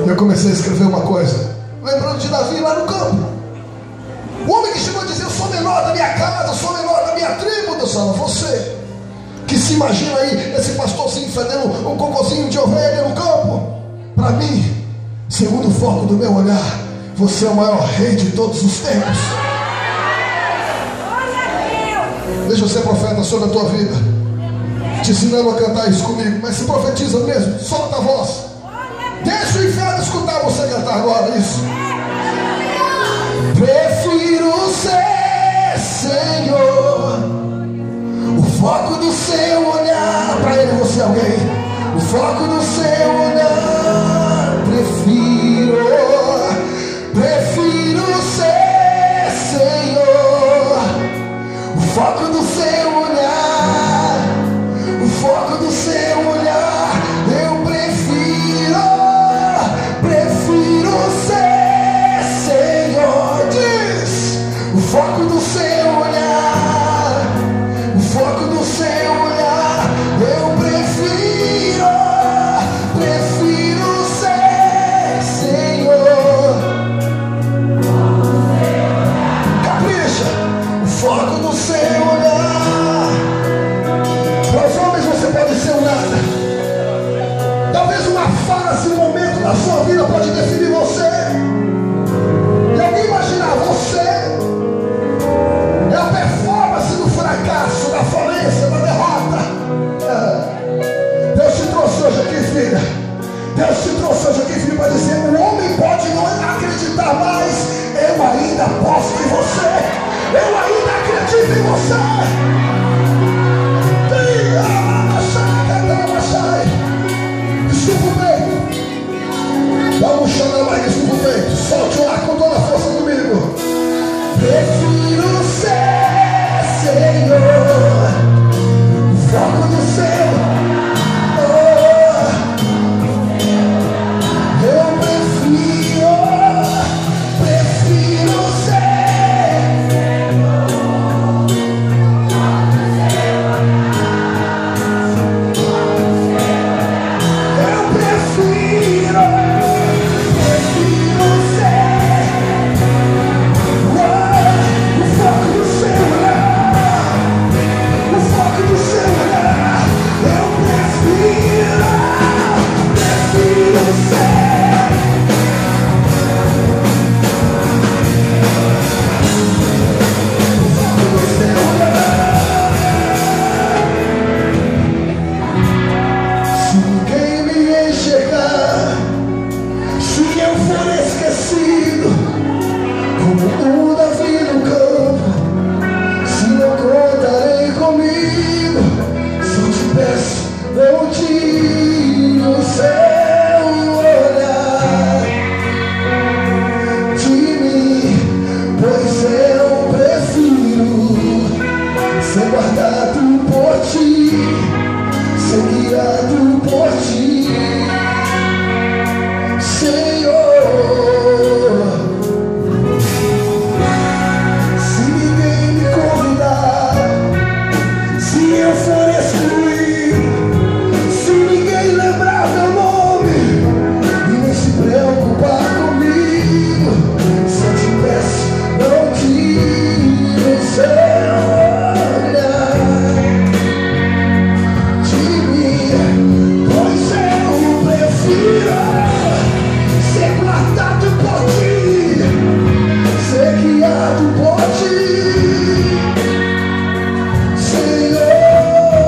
Eu comecei a escrever uma coisa, lembrando de Davi lá no campo. O homem que chegou a dizer: eu sou menor da minha casa, eu sou menor da minha tribo. Deus fala: você que se imagina aí esse pastorzinho fedendo um cocôzinho de ovelha no campo, para mim, segundo o foco do meu olhar, você é o maior rei de todos os tempos. Deixa eu ser profeta sobre a tua vida, te ensinando a cantar isso comigo. Mas se profetiza mesmo, solta a voz. Deixa o inferno escutar você cantar agora isso. Prefiro ser, Senhor, o foco do seu olhar. Para ele você é alguém. O foco do seu olhar. Prefiro ser, Senhor, o foco do seu olhar. O foco do seu olhar. Eu prefiro ser, Senhor. Diz: o foco do seu olhar. O foco do seu olhar. Eu prefiro ser, Senhor. Capricha. O foco do seu olhar. Para os homens você pode ser um nada. Talvez uma fase, um momento da sua vida pode definir você. E alguém imaginar você é a performance do fracasso, da falência, da derrota. Deus te trouxe hoje aqui, filha. Deus te trouxe hoje aqui, filho, para dizer: o homem pode não acreditar mais, eu ainda aposto em você. Eu ainda acredito em você. Estufa o peito. Dá um chão na barriga, estufa o peito. Solte o ar com toda a força comigo. Prefiro ser, Senhor, o foco do seu. Eu prefiro ser. Eu prefiro ser. O foco do seu olhar. O foco do seu olhar. Eu prefiro ser. Se ninguém me enxergar, se eu for esquecido, como o Davi no campo, se não contarei comigo, se eu te peço, não tire o seu olhar de mim, pois eu prefiro ser guardado por ti, ser guiado por ti, Senhor. Se ninguém me convidar, se eu for excluído, se ninguém lembrar meu nome e nem se preocupar comigo, se eu te peço, não tire o seu olhar de mim, pois eu prefiro ser guardado por ti, ser guiado por ti, Senhor.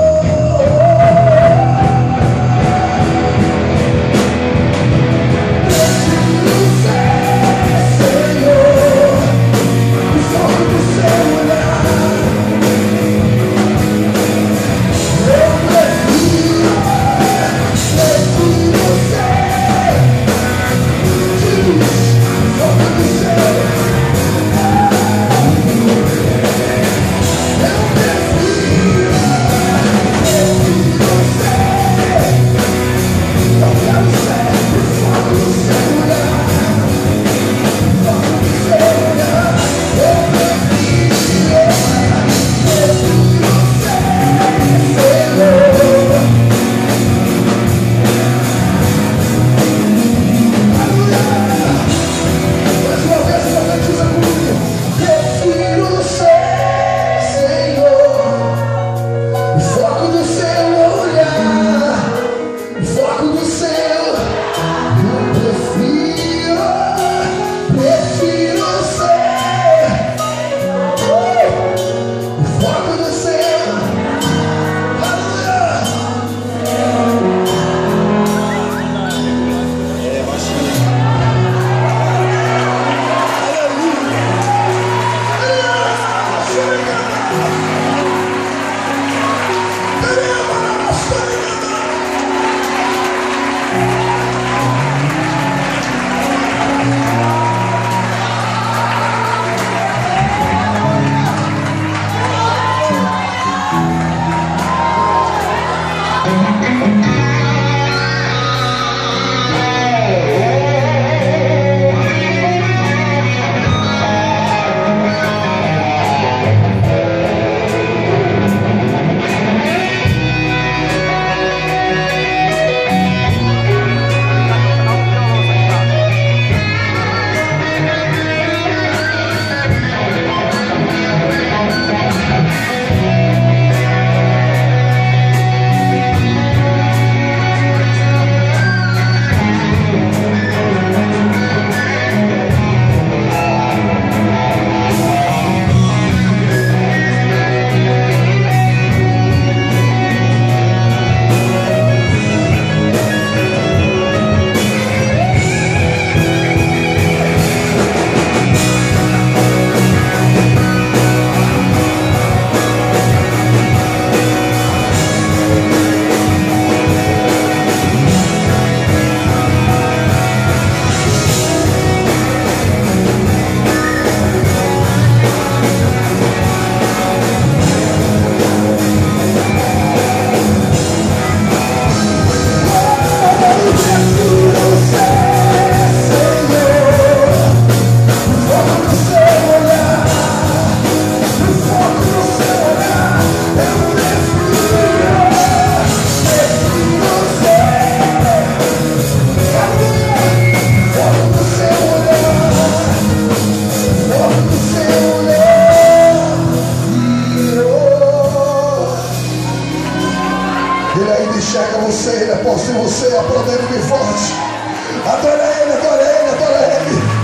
ainda enxerga você, Ele é posto em você, aplauda Ele bem forte. Adora Ele, adora Ele, adora Ele.